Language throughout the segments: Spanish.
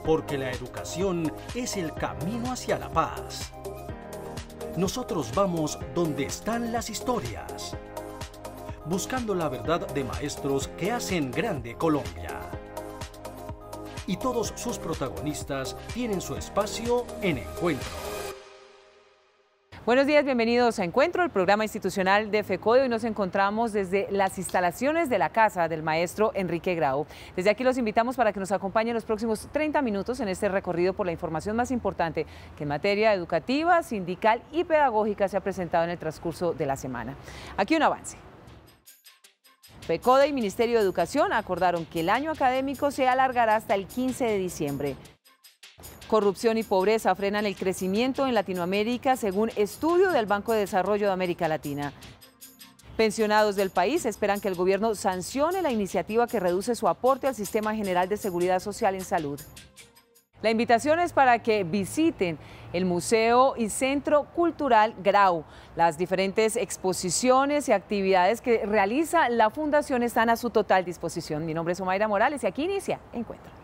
Porque la educación es el camino hacia la paz. Nosotros vamos donde están las historias, buscando la verdad de maestros que hacen grande Colombia. Y todos sus protagonistas tienen su espacio en Encuentro. Buenos días, bienvenidos a Encuentro, el programa institucional de FECODE. Hoy nos encontramos desde las instalaciones de la casa del maestro Enrique Grau. Desde aquí los invitamos para que nos acompañen los próximos 30 minutos en este recorrido por la información más importante que en materia educativa, sindical y pedagógica se ha presentado en el transcurso de la semana. Aquí un avance. FECODE y Ministerio de Educación acordaron que el año académico se alargará hasta el 15 de diciembre. Corrupción y pobreza frenan el crecimiento en Latinoamérica según estudio del Banco de Desarrollo de América Latina. Pensionados del país esperan que el gobierno sancione la iniciativa que reduce su aporte al Sistema General de Seguridad Social en Salud. La invitación es para que visiten el Museo y Centro Cultural Grau. Las diferentes exposiciones y actividades que realiza la Fundación están a su total disposición. Mi nombre es Omaira Morales y aquí inicia Encuentro.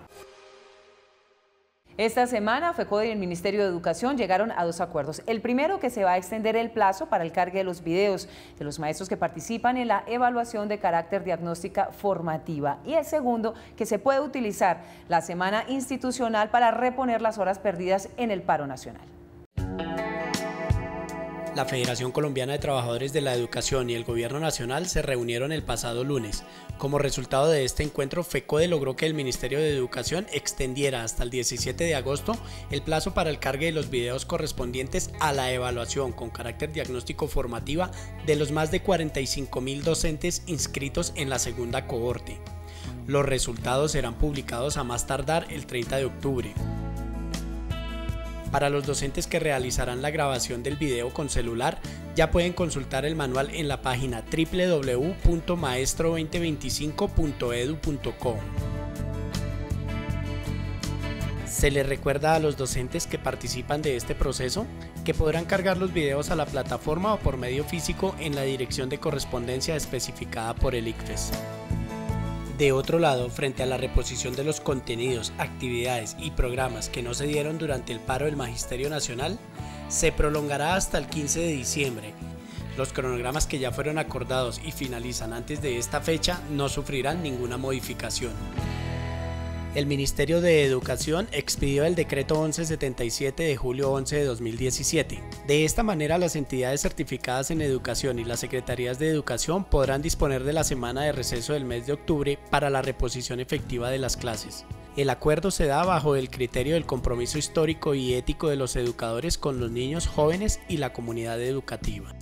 Esta semana, FECODE y el Ministerio de Educación llegaron a dos acuerdos. El primero, que se va a extender el plazo para el cargue de los videos de los maestros que participan en la evaluación de carácter diagnóstica formativa. Y el segundo, que se puede utilizar la semana institucional para reponer las horas perdidas en el paro nacional. La Federación Colombiana de Trabajadores de la Educación y el Gobierno Nacional se reunieron el pasado lunes. Como resultado de este encuentro, FECODE logró que el Ministerio de Educación extendiera hasta el 17 de agosto el plazo para el cargue de los videos correspondientes a la evaluación con carácter diagnóstico formativa de los más de 45.000 docentes inscritos en la segunda cohorte. Los resultados serán publicados a más tardar el 30 de octubre. Para los docentes que realizarán la grabación del video con celular, ya pueden consultar el manual en la página www.maestro2025.edu.co. Se les recuerda a los docentes que participan de este proceso que podrán cargar los videos a la plataforma o por medio físico en la dirección de correspondencia especificada por el ICFES. De otro lado, frente a la reposición de los contenidos, actividades y programas que no se dieron durante el paro del Magisterio Nacional, se prolongará hasta el 15 de diciembre. Los cronogramas que ya fueron acordados y finalizan antes de esta fecha no sufrirán ninguna modificación. El Ministerio de Educación expidió el decreto 1177 de julio 11 de 2017. De esta manera, las entidades certificadas en educación y las secretarías de educación podrán disponer de la semana de receso del mes de octubre para la reposición efectiva de las clases. El acuerdo se da bajo el criterio del compromiso histórico y ético de los educadores con los niños, jóvenes y la comunidad educativa.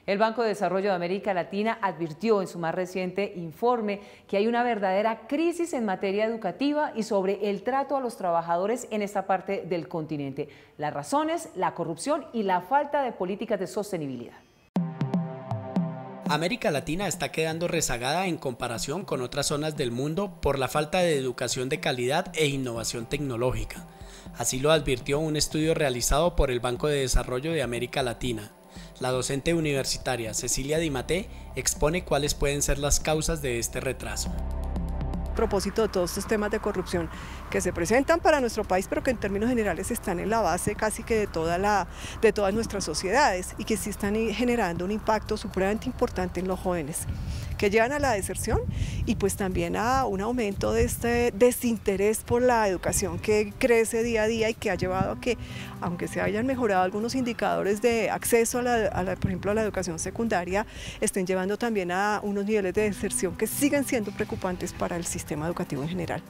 El Banco de Desarrollo de América Latina advirtió en su más reciente informe que hay una verdadera crisis en materia educativa y sobre el trato a los trabajadores en esta parte del continente. Las razones, la corrupción y la falta de políticas de sostenibilidad. América Latina está quedando rezagada en comparación con otras zonas del mundo por la falta de educación de calidad e innovación tecnológica. Así lo advirtió un estudio realizado por el Banco de Desarrollo de América Latina. La docente universitaria Cecilia Di Maté expone cuáles pueden ser las causas de este retraso. A propósito de todos estos temas de corrupción que se presentan para nuestro país, pero que en términos generales están en la base casi que de todas nuestras sociedades y que sí están generando un impacto supremamente importante en los jóvenes, que llevan a la deserción y pues también a un aumento de este desinterés por la educación que crece día a día y que ha llevado a que, aunque se hayan mejorado algunos indicadores de acceso por ejemplo, a la educación secundaria, estén llevando también a unos niveles de deserción que siguen siendo preocupantes para el sistema educativo en general.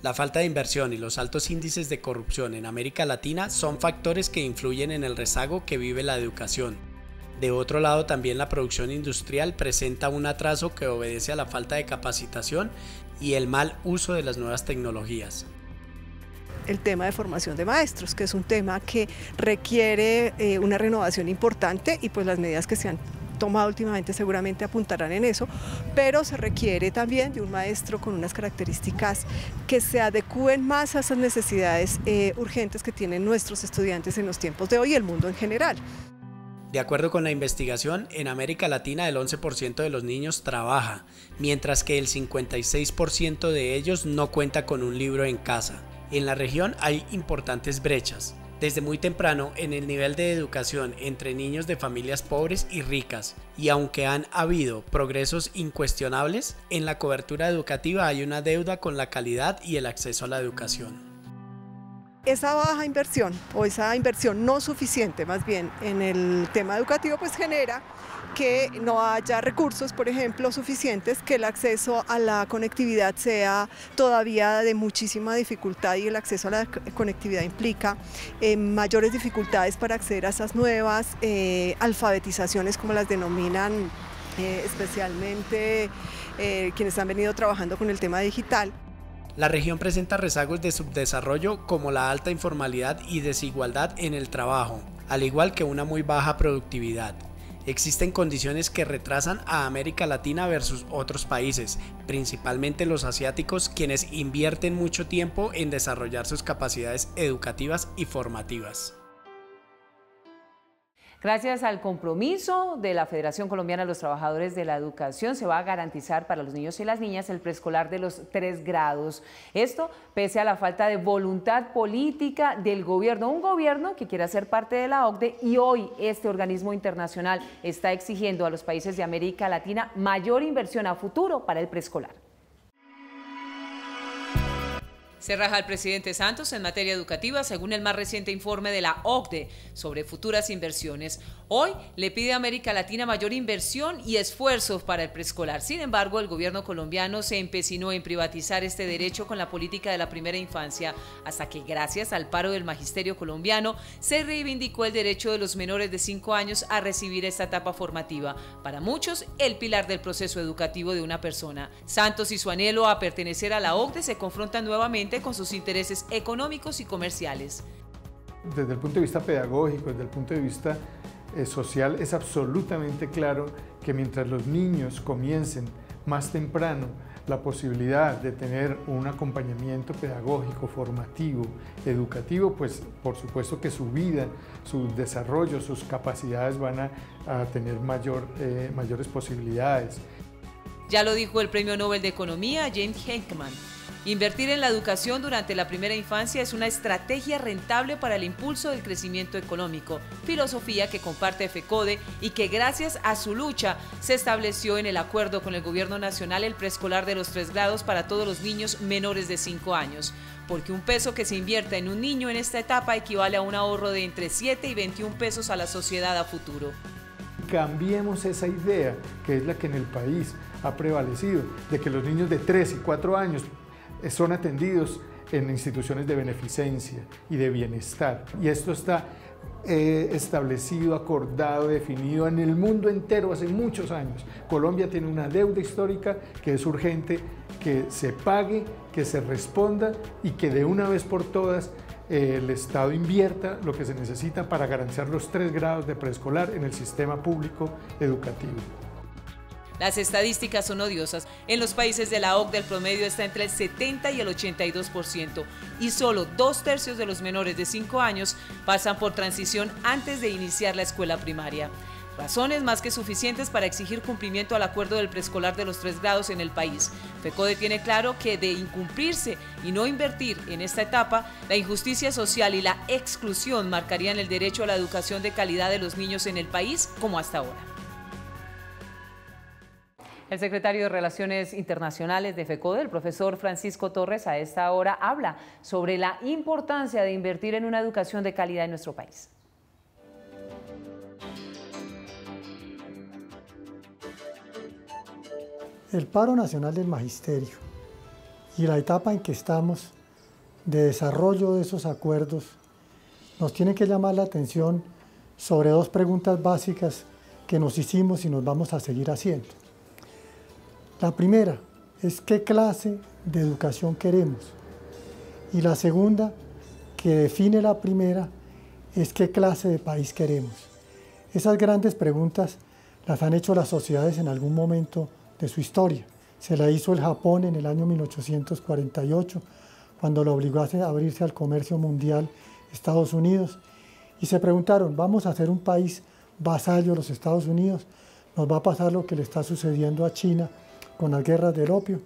La falta de inversión y los altos índices de corrupción en América Latina son factores que influyen en el rezago que vive la educación. De otro lado, también la producción industrial presenta un atraso que obedece a la falta de capacitación y el mal uso de las nuevas tecnologías. El tema de formación de maestros, que es un tema que requiere una renovación importante y pues las medidas que se han tomado últimamente seguramente apuntarán en eso, pero se requiere también de un maestro con unas características que se adecúen más a esas necesidades urgentes que tienen nuestros estudiantes en los tiempos de hoy y el mundo en general. De acuerdo con la investigación, en América Latina el 11% de los niños trabaja, mientras que el 56% de ellos no cuenta con un libro en casa. En la región hay importantes brechas, desde muy temprano en el nivel de educación entre niños de familias pobres y ricas, y aunque han habido progresos incuestionables, en la cobertura educativa hay una deuda con la calidad y el acceso a la educación. Esa baja inversión o esa inversión no suficiente más bien en el tema educativo pues genera que no haya recursos, por ejemplo, suficientes, que el acceso a la conectividad sea todavía de muchísima dificultad y el acceso a la conectividad implica mayores dificultades para acceder a esas nuevas alfabetizaciones como las denominan especialmente quienes han venido trabajando con el tema digital. La región presenta rezagos de subdesarrollo como la alta informalidad y desigualdad en el trabajo, al igual que una muy baja productividad. Existen condiciones que retrasan a América Latina versus otros países, principalmente los asiáticos, quienes invierten mucho tiempo en desarrollar sus capacidades educativas y formativas. Gracias al compromiso de la Federación Colombiana de los Trabajadores de la Educación, se va a garantizar para los niños y las niñas el preescolar de los 3 grados. Esto pese a la falta de voluntad política del gobierno, un gobierno que quiere ser parte de la OCDE, y hoy este organismo internacional está exigiendo a los países de América Latina mayor inversión a futuro para el preescolar. Se raja el presidente Santos en materia educativa según el más reciente informe de la OCDE sobre futuras inversiones. Hoy le pide a América Latina mayor inversión y esfuerzos para el preescolar. Sin embargo, el gobierno colombiano se empecinó en privatizar este derecho con la política de la primera infancia, hasta que gracias al paro del magisterio colombiano se reivindicó el derecho de los menores de 5 años a recibir esta etapa formativa. Para muchos, el pilar del proceso educativo de una persona. Santos y su anhelo a pertenecer a la OCDE se confrontan nuevamente con sus intereses económicos y comerciales. Desde el punto de vista pedagógico, desde el punto de vista social, es absolutamente claro que mientras los niños comiencen más temprano la posibilidad de tener un acompañamiento pedagógico, formativo, educativo, pues por supuesto que su vida, su desarrollo, sus capacidades van a tener mayores posibilidades. Ya lo dijo el Premio Nobel de Economía, James Heckman. Invertir en la educación durante la primera infancia es una estrategia rentable para el impulso del crecimiento económico, filosofía que comparte FECODE y que gracias a su lucha se estableció en el acuerdo con el Gobierno Nacional el preescolar de los 3 grados para todos los niños menores de 5 años, porque un peso que se invierta en un niño en esta etapa equivale a un ahorro de entre 7 y 21 pesos a la sociedad a futuro. Cambiemos esa idea, que es la que en el país ha prevalecido, de que los niños de 3 y 4 años son atendidos en instituciones de beneficencia y de bienestar. Y esto está establecido, acordado, definido en el mundo entero hace muchos años. Colombia tiene una deuda histórica que es urgente que se pague, que se responda y que de una vez por todas el Estado invierta lo que se necesita para garantizar los 3 grados de preescolar en el sistema público educativo. Las estadísticas son odiosas. En los países de la OCDE el promedio está entre el 70 y el 82% y solo 2/3 de los menores de 5 años pasan por transición antes de iniciar la escuela primaria. Razones más que suficientes para exigir cumplimiento al acuerdo del preescolar de los 3 grados en el país. FECODE tiene claro que de incumplirse y no invertir en esta etapa, la injusticia social y la exclusión marcarían el derecho a la educación de calidad de los niños en el país como hasta ahora. El secretario de Relaciones Internacionales de FECODE, el profesor Francisco Torres, a esta hora habla sobre la importancia de invertir en una educación de calidad en nuestro país. El paro nacional del magisterio y la etapa en que estamos de desarrollo de esos acuerdos nos tiene que llamar la atención sobre 2 preguntas básicas que nos hicimos y nos vamos a seguir haciendo. La primera es qué clase de educación queremos y la segunda, que define la primera, es qué clase de país queremos. Esas grandes preguntas las han hecho las sociedades en algún momento de su historia. Se la hizo el Japón en el año 1848, cuando lo obligó a abrirse al comercio mundial Estados Unidos, y se preguntaron, ¿vamos a ser un país vasallo de los Estados Unidos, nos va a pasar lo que le está sucediendo a China con las guerras del opio,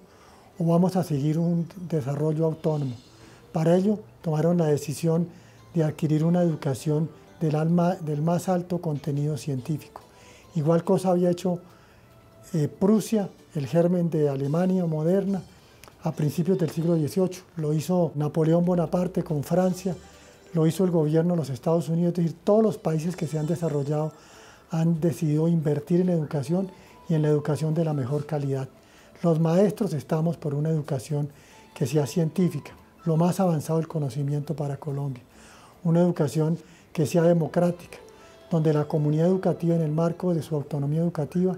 o vamos a seguir un desarrollo autónomo. Para ello tomaron la decisión de adquirir una educación del más alto contenido científico. Igual cosa había hecho Prusia, el germen de Alemania moderna, a principios del siglo XVIII. Lo hizo Napoleón Bonaparte con Francia, lo hizo el gobierno de los Estados Unidos, es decir, todos los países que se han desarrollado han decidido invertir en la educación y en la educación de la mejor calidad. Los maestros estamos por una educación que sea científica, lo más avanzado del conocimiento para Colombia, una educación que sea democrática, donde la comunidad educativa en el marco de su autonomía educativa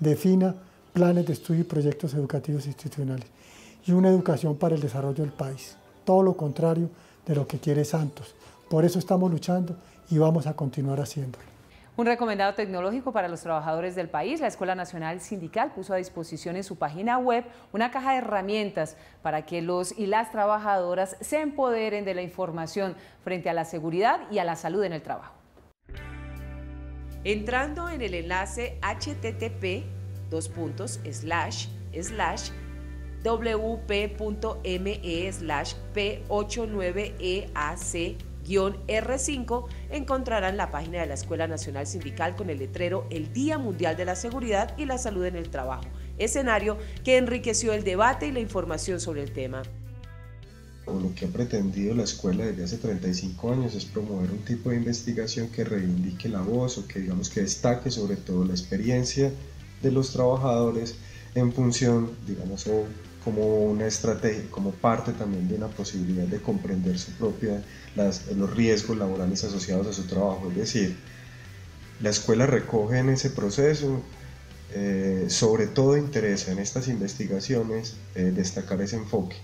defina planes de estudio y proyectos educativos institucionales, y una educación para el desarrollo del país, todo lo contrario de lo que quiere Santos. Por eso estamos luchando y vamos a continuar haciéndolo. Un recomendado tecnológico para los trabajadores del país. La Escuela Nacional Sindical puso a disposición en su página web una caja de herramientas para que los y las trabajadoras se empoderen de la información frente a la seguridad y a la salud en el trabajo. Entrando en el enlace http://wp.me/p89eac-R5 encontrarán la página de la Escuela Nacional Sindical con el letrero El Día Mundial de la Seguridad y la Salud en el Trabajo, escenario que enriqueció el debate y la información sobre el tema. Lo que ha pretendido la escuela desde hace 35 años es promover un tipo de investigación que reivindique la voz o que digamos que destaque sobre todo la experiencia de los trabajadores en función, digamos, o como una estrategia, como parte también de una posibilidad de comprender los riesgos laborales asociados a su trabajo. Es decir, la escuela recoge en ese proceso, sobre todo interesa en estas investigaciones destacar ese enfoque.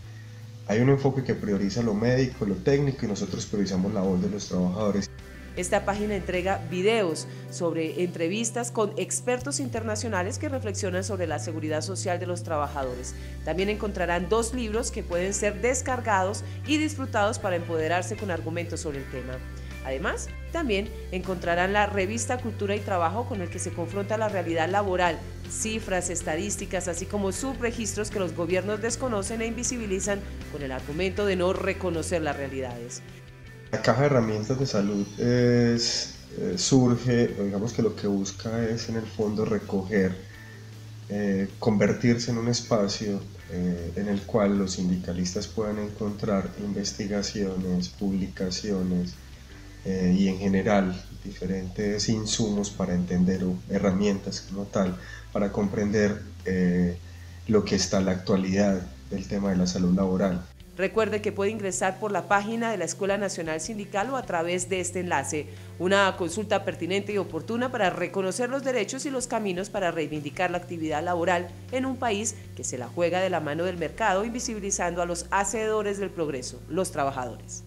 Hay un enfoque que prioriza lo médico, lo técnico, y nosotros priorizamos la voz de los trabajadores. Esta página entrega videos sobre entrevistas con expertos internacionales que reflexionan sobre la seguridad social de los trabajadores. También encontrarán 2 libros que pueden ser descargados y disfrutados para empoderarse con argumentos sobre el tema. Además, también encontrarán la revista Cultura y Trabajo, con el que se confronta la realidad laboral, cifras, estadísticas, así como subregistros que los gobiernos desconocen e invisibilizan con el argumento de no reconocer las realidades. La caja de herramientas de salud surge, digamos que lo que busca es en el fondo recoger, convertirse en un espacio en el cual los sindicalistas puedan encontrar investigaciones, publicaciones y en general diferentes insumos para entender o herramientas como tal para comprender lo que está en la actualidad del tema de la salud laboral. Recuerde que puede ingresar por la página de la Escuela Nacional Sindical o a través de este enlace. Una consulta pertinente y oportuna para reconocer los derechos y los caminos para reivindicar la actividad laboral en un país que se la juega de la mano del mercado, invisibilizando a los hacedores del progreso, los trabajadores.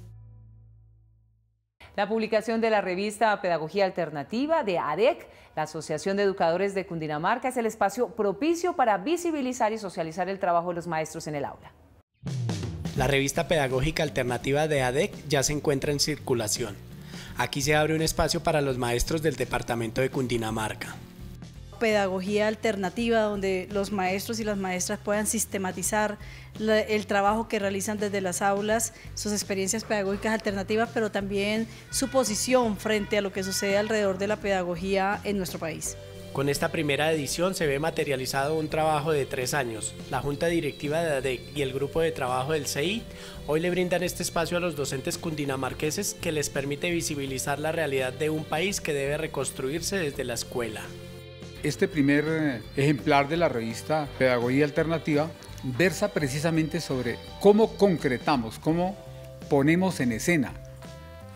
La publicación de la revista Pedagogía Alternativa de ADEC, la Asociación de Educadores de Cundinamarca, es el espacio propicio para visibilizar y socializar el trabajo de los maestros en el aula. La revista pedagógica alternativa de ADEC ya se encuentra en circulación. Aquí se abre un espacio para los maestros del departamento de Cundinamarca. Pedagogía alternativa, donde los maestros y las maestras puedan sistematizar el trabajo que realizan desde las aulas, sus experiencias pedagógicas alternativas, pero también su posición frente a lo que sucede alrededor de la pedagogía en nuestro país. Con esta primera edición se ve materializado un trabajo de 3 años. La Junta Directiva de ADEC y el Grupo de Trabajo del CEI hoy le brindan este espacio a los docentes cundinamarqueses que les permite visibilizar la realidad de un país que debe reconstruirse desde la escuela. Este primer ejemplar de la revista Pedagogía Alternativa versa precisamente sobre cómo concretamos, cómo ponemos en escena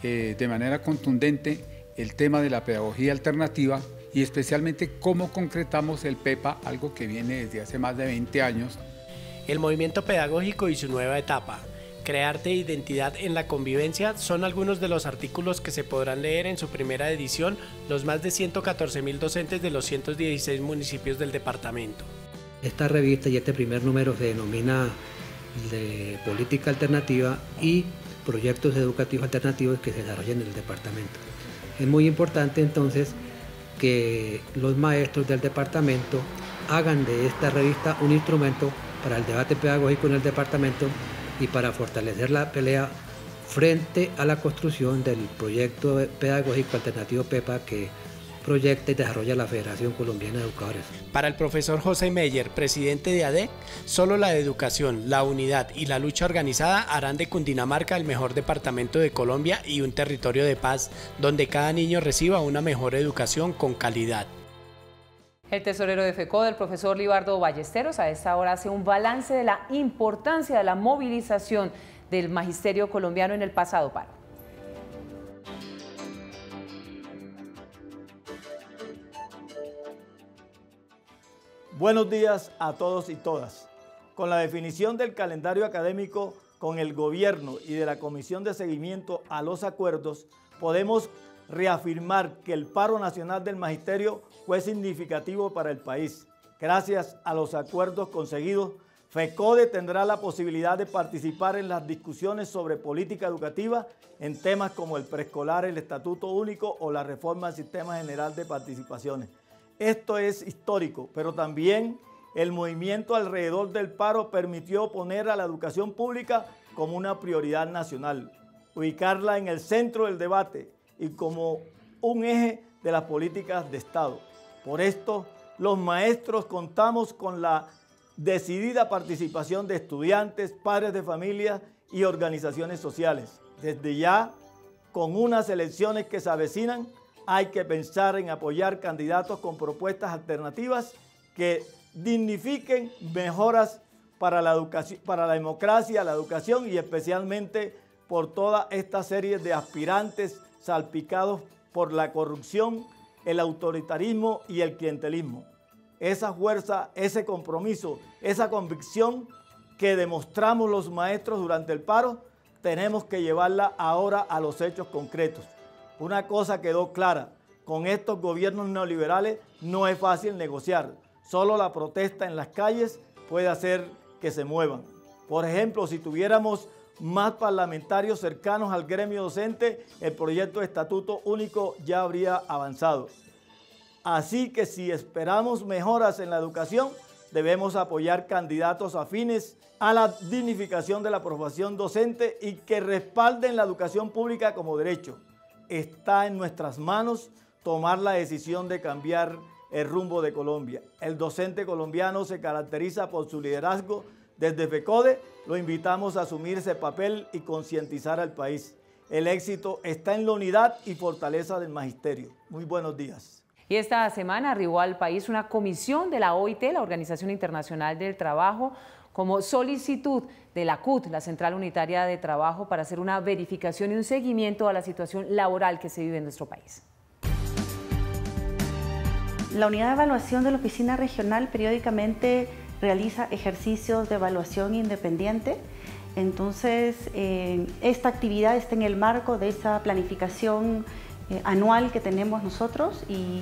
de manera contundente el tema de la pedagogía alternativa y especialmente cómo concretamos el PEPA, algo que viene desde hace más de 20 años. El movimiento pedagógico y su nueva etapa, crearte identidad en la convivencia, son algunos de los artículos que se podrán leer en su primera edición los más de 114.000 docentes de los 116 municipios del departamento. Esta revista y este primer número se denomina de política alternativa y proyectos educativos alternativos que se desarrollan en el departamento. Es muy importante entonces que los maestros del departamento hagan de esta revista un instrumento para el debate pedagógico en el departamento y para fortalecer la pelea frente a la construcción del proyecto pedagógico alternativo PEPA que proyecta y desarrolla la Federación Colombiana de Educadores. Para el profesor José Meyer, presidente de ADEC, solo la educación, la unidad y la lucha organizada harán de Cundinamarca el mejor departamento de Colombia y un territorio de paz donde cada niño reciba una mejor educación con calidad. El tesorero de FECODE, el profesor Libardo Ballesteros, a esta hora hace un balance de la importancia de la movilización del magisterio colombiano en el pasado paro. Buenos días a todos y todas. Con la definición del calendario académico con el gobierno y de la Comisión de Seguimiento a los acuerdos, podemos reafirmar que el paro nacional del magisterio fue significativo para el país. Gracias a los acuerdos conseguidos, FECODE tendrá la posibilidad de participar en las discusiones sobre política educativa en temas como el preescolar, el Estatuto Único o la reforma del Sistema General de Participaciones. Esto es histórico, pero también el movimiento alrededor del paro permitió poner a la educación pública como una prioridad nacional, ubicarla en el centro del debate y como un eje de las políticas de Estado. Por esto, los maestros contamos con la decidida participación de estudiantes, padres de familia y organizaciones sociales. Desde ya, con unas elecciones que se avecinan, hay que pensar en apoyar candidatos con propuestas alternativas que dignifiquen mejoras para la educación, para la democracia, la educación y especialmente por toda esta serie de aspirantes salpicados por la corrupción, el autoritarismo y el clientelismo. Esa fuerza, ese compromiso, esa convicción que demostramos los maestros durante el paro, tenemos que llevarla ahora a los hechos concretos. Una cosa quedó clara, con estos gobiernos neoliberales no es fácil negociar, solo la protesta en las calles puede hacer que se muevan. Por ejemplo, si tuviéramos más parlamentarios cercanos al gremio docente, el proyecto de Estatuto Único ya habría avanzado. Así que si esperamos mejoras en la educación, debemos apoyar candidatos afines a la dignificación de la profesión docente y que respalden la educación pública como derecho. Está en nuestras manos tomar la decisión de cambiar el rumbo de Colombia. El docente colombiano se caracteriza por su liderazgo. Desde FECODE lo invitamos a asumir ese papel y concientizar al país. El éxito está en la unidad y fortaleza del magisterio. Muy buenos días. Y esta semana arribó al país una comisión de la OIT, la Organización Internacional del Trabajo, como solicitud de la CUT, la Central Unitaria de Trabajo, para hacer una verificación y un seguimiento a la situación laboral que se vive en nuestro país. La unidad de evaluación de la Oficina Regional periódicamente realiza ejercicios de evaluación independiente. Entonces, esta actividad está en el marco de esa planificación anual que tenemos nosotros y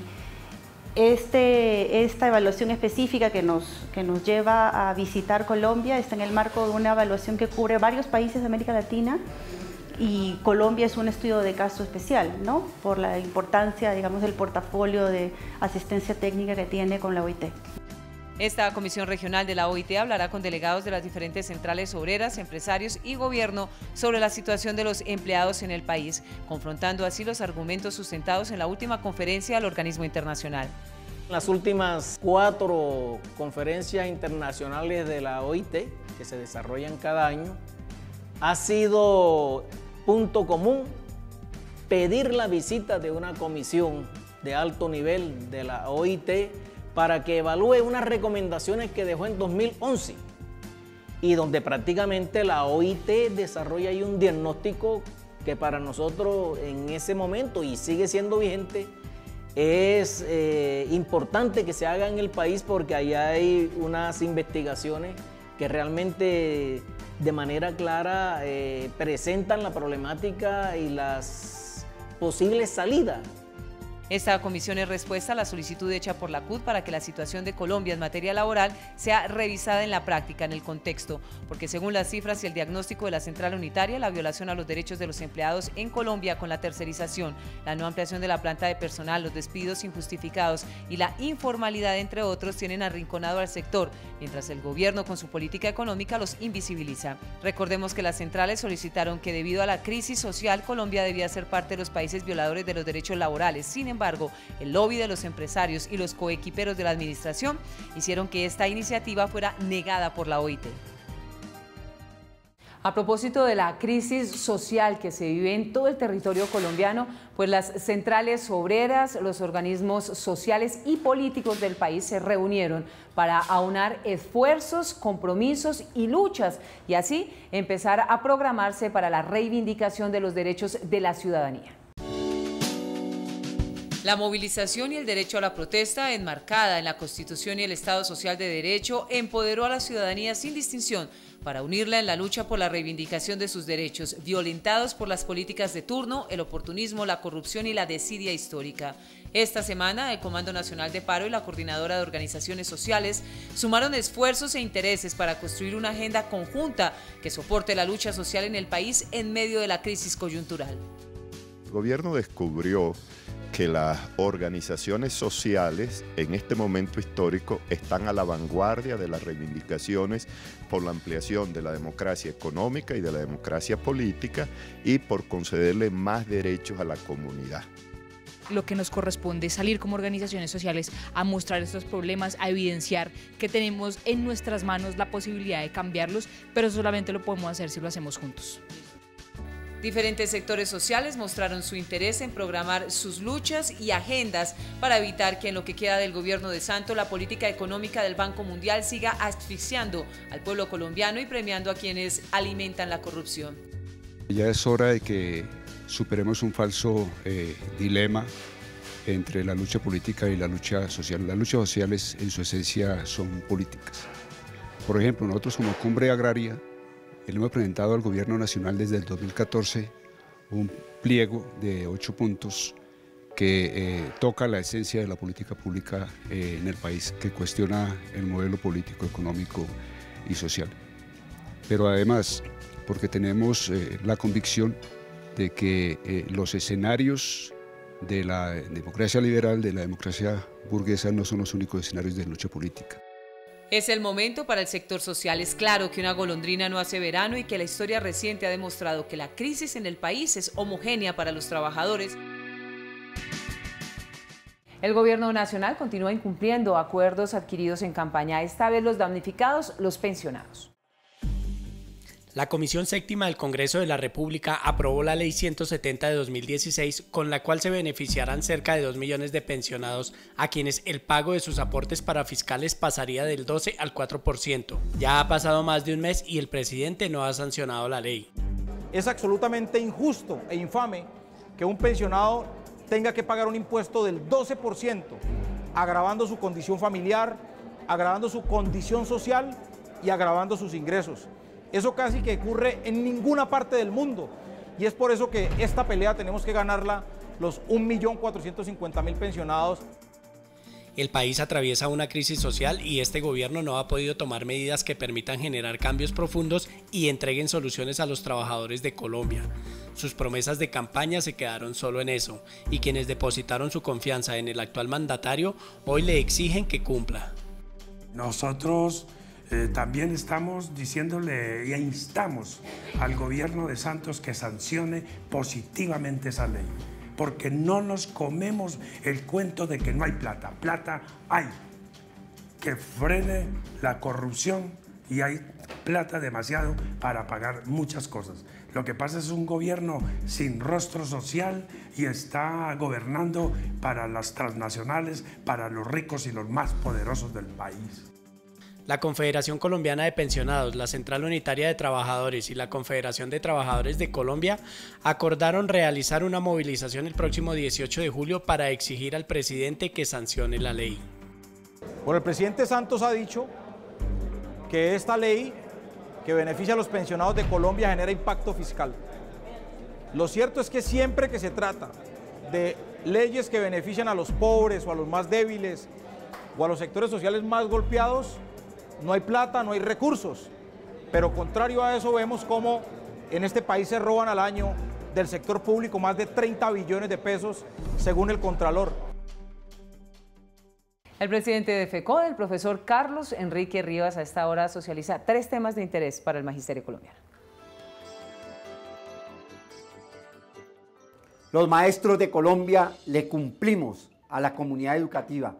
esta evaluación específica que nos lleva a visitar Colombia está en el marco de una evaluación que cubre varios países de América Latina y Colombia es un estudio de caso especial, ¿no? Por la importancia, digamos, del portafolio de asistencia técnica que tiene con la OIT. Esta comisión regional de la OIT hablará con delegados de las diferentes centrales obreras, empresarios y gobierno sobre la situación de los empleados en el país, confrontando así los argumentos sustentados en la última conferencia del organismo internacional. Las últimas 4 conferencias internacionales de la OIT, que se desarrollan cada año, ha sido punto común pedir la visita de una comisión de alto nivel de la OIT para que evalúe unas recomendaciones que dejó en 2011 y donde prácticamente la OIT desarrolla ahí un diagnóstico que para nosotros en ese momento y sigue siendo vigente es importante que se haga en el país porque ahí hay unas investigaciones que realmente de manera clara presentan la problemática y las posibles salidas Esta comisión es respuesta a la solicitud hecha por la CUT para que la situación de Colombia en materia laboral sea revisada en la práctica, en el contexto, porque según las cifras y el diagnóstico de la Central Unitaria, la violación a los derechos de los empleados en Colombia con la tercerización, la no ampliación de la planta de personal, los despidos injustificados y la informalidad, entre otros, tienen arrinconado al sector, mientras el gobierno con su política económica los invisibiliza. Recordemos que las centrales solicitaron que debido a la crisis social, Colombia debía ser parte de los países violadores de los derechos laborales. Sin embargo, el lobby de los empresarios y los coequiperos de la administración hicieron que esta iniciativa fuera negada por la OIT. A propósito de la crisis social que se vive en todo el territorio colombiano, pues las centrales obreras, los organismos sociales y políticos del país se reunieron para aunar esfuerzos, compromisos y luchas y así empezar a programarse para la reivindicación de los derechos de la ciudadanía. La movilización y el derecho a la protesta, enmarcada en la Constitución y el Estado Social de Derecho, empoderó a la ciudadanía sin distinción para unirla en la lucha por la reivindicación de sus derechos, violentados por las políticas de turno, el oportunismo, la corrupción y la desidia histórica. Esta semana, el Comando Nacional de Paro y la Coordinadora de Organizaciones Sociales sumaron esfuerzos e intereses para construir una agenda conjunta que soporte la lucha social en el país en medio de la crisis coyuntural. El gobierno descubrió que las organizaciones sociales en este momento histórico están a la vanguardia de las reivindicaciones por la ampliación de la democracia económica y de la democracia política y por concederle más derechos a la comunidad. Lo que nos corresponde es salir como organizaciones sociales a mostrar estos problemas, a evidenciar que tenemos en nuestras manos la posibilidad de cambiarlos, pero solamente lo podemos hacer si lo hacemos juntos. Diferentes sectores sociales mostraron su interés en programar sus luchas y agendas para evitar que en lo que queda del gobierno de Santos la política económica del Banco Mundial siga asfixiando al pueblo colombiano y premiando a quienes alimentan la corrupción. Ya es hora de que superemos un falso dilema entre la lucha política y la lucha social. Las luchas sociales en su esencia son políticas. Por ejemplo, nosotros como Cumbre Agraria hemos presentado al Gobierno Nacional desde el 2014 un pliego de 8 puntos que toca la esencia de la política pública en el país, que cuestiona el modelo político, económico y social. Pero además, porque tenemos la convicción de que los escenarios de la democracia liberal, de la democracia burguesa, no son los únicos escenarios de lucha política. Es el momento para el sector social. Es claro que una golondrina no hace verano y que la historia reciente ha demostrado que la crisis en el país es homogénea para los trabajadores. El gobierno nacional continúa incumpliendo acuerdos adquiridos en campaña, esta vez los damnificados, los pensionados. La Comisión Séptima del Congreso de la República aprobó la Ley 170 de 2016, con la cual se beneficiarán cerca de 2 millones de pensionados a quienes el pago de sus aportes para fiscales pasaría del 12 al 4%. Ya ha pasado más de un mes y el presidente no ha sancionado la ley. Es absolutamente injusto e infame que un pensionado tenga que pagar un impuesto del 12%, agravando su condición familiar, agravando su condición social y agravando sus ingresos. Eso casi que ocurre en ninguna parte del mundo y es por eso que esta pelea tenemos que ganarla los 1.450.000 pensionados. El país atraviesa una crisis social y este gobierno no ha podido tomar medidas que permitan generar cambios profundos y entreguen soluciones a los trabajadores de Colombia. Sus promesas de campaña se quedaron solo en eso y quienes depositaron su confianza en el actual mandatario hoy le exigen que cumpla. Nosotros también estamos diciéndole e instamos al gobierno de Santos que sancione positivamente esa ley, porque no nos comemos el cuento de que no hay plata. Plata hay, que frene la corrupción y hay plata demasiado para pagar muchas cosas. Lo que pasa es un gobierno sin rostro social y está gobernando para las transnacionales, para los ricos y los más poderosos del país. La Confederación Colombiana de Pensionados, la Central Unitaria de Trabajadores y la Confederación de Trabajadores de Colombia acordaron realizar una movilización el próximo 18 de julio para exigir al presidente que sancione la ley. Bueno, el presidente Santos ha dicho que esta ley que beneficia a los pensionados de Colombia genera impacto fiscal. Lo cierto es que siempre que se trata de leyes que benefician a los pobres o a los más débiles o a los sectores sociales más golpeados, no hay plata, no hay recursos. Pero contrario a eso, vemos cómo en este país se roban al año del sector público más de 30 billones de pesos, según el Contralor. El presidente de FECODE, el profesor Carlos Enrique Rivas, a esta hora socializa 3 temas de interés para el magisterio colombiano. Los maestros de Colombia le cumplimos a la comunidad educativa,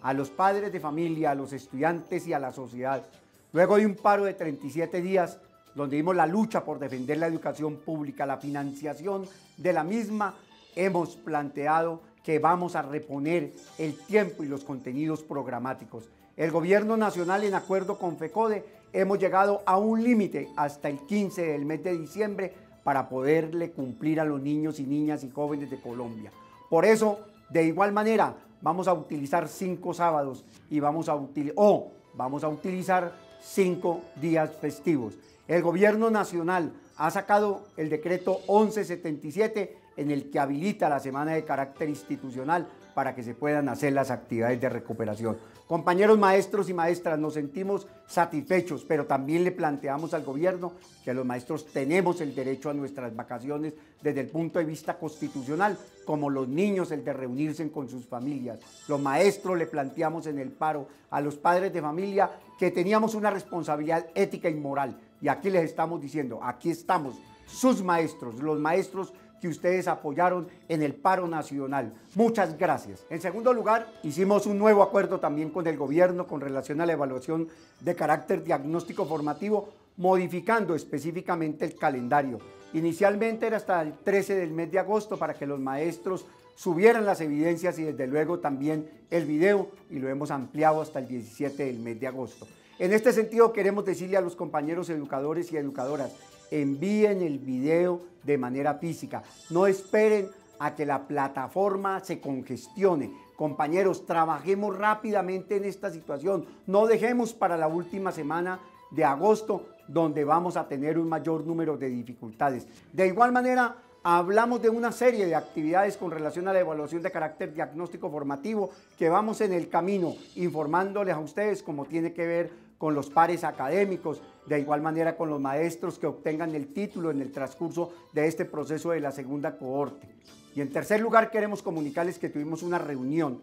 a los padres de familia, a los estudiantes y a la sociedad. Luego de un paro de 37 días, donde vimos la lucha por defender la educación pública, la financiación de la misma, hemos planteado que vamos a reponer el tiempo y los contenidos programáticos. El Gobierno Nacional, en acuerdo con FECODE, hemos llegado a un límite hasta el 15 del mes de diciembre para poderle cumplir a los niños y niñas y jóvenes de Colombia. Por eso, de igual manera, vamos a utilizar 5 sábados y vamos a utilizar 5 días festivos. El Gobierno Nacional ha sacado el decreto 1177 en el que habilita la semana de carácter institucional para que se puedan hacer las actividades de recuperación. Compañeros maestros y maestras, nos sentimos satisfechos, pero también le planteamos al gobierno que los maestros tenemos el derecho a nuestras vacaciones desde el punto de vista constitucional, como los niños el de reunirse con sus familias. Los maestros le planteamos en el paro a los padres de familia que teníamos una responsabilidad ética y moral, y aquí les estamos diciendo, aquí estamos, sus maestros, los maestros que ustedes apoyaron en el paro nacional. Muchas gracias. En segundo lugar, hicimos un nuevo acuerdo también con el gobierno con relación a la evaluación de carácter diagnóstico formativo, modificando específicamente el calendario. Inicialmente era hasta el 13 del mes de agosto para que los maestros subieran las evidencias y desde luego también el video, y lo hemos ampliado hasta el 17 del mes de agosto. En este sentido queremos decirle a los compañeros educadores y educadoras, envíen el video de manera física, no esperen a que la plataforma se congestione. Compañeros, trabajemos rápidamente en esta situación, no dejemos para la última semana de agosto donde vamos a tener un mayor número de dificultades. De igual manera, hablamos de una serie de actividades con relación a la evaluación de carácter diagnóstico formativo que vamos en el camino informándoles a ustedes cómo tiene que ver con los pares académicos, de igual manera con los maestros que obtengan el título en el transcurso de este proceso de la segunda cohorte. Y en tercer lugar queremos comunicarles que tuvimos una reunión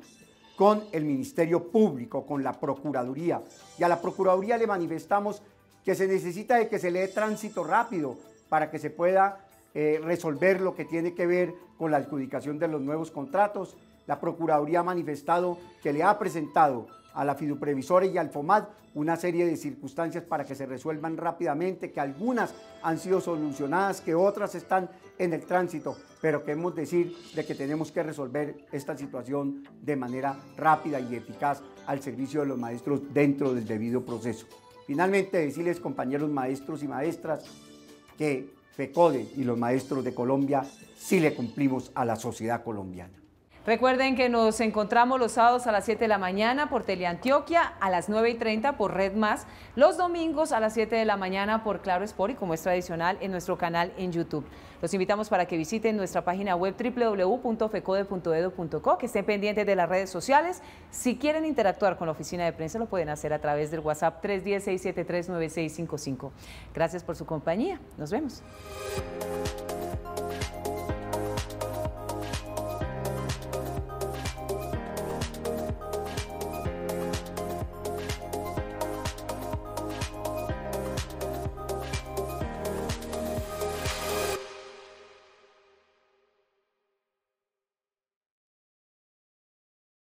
con el Ministerio Público, con la Procuraduría, y a la Procuraduría le manifestamos que se necesita de que se le dé tránsito rápido para que se pueda resolver lo que tiene que ver con la adjudicación de los nuevos contratos. La Procuraduría ha manifestado que le ha presentado a la Fiduprevisora y al FOMAD una serie de circunstancias para que se resuelvan rápidamente, que algunas han sido solucionadas, que otras están en el tránsito, pero queremos decir de que tenemos que resolver esta situación de manera rápida y eficaz al servicio de los maestros dentro del debido proceso. Finalmente, decirles, compañeros maestros y maestras, que FECODE y los maestros de Colombia sí le cumplimos a la sociedad colombiana. Recuerden que nos encontramos los sábados a las 7 de la mañana por Teleantioquia, a las 9:30 por Red Más, los domingos a las 7 de la mañana por Claro Sport y, como es tradicional, en nuestro canal en YouTube. Los invitamos para que visiten nuestra página web www.fecode.edu.co, que estén pendientes de las redes sociales. Si quieren interactuar con la oficina de prensa, lo pueden hacer a través del WhatsApp 310-673-9655. Gracias por su compañía. Nos vemos.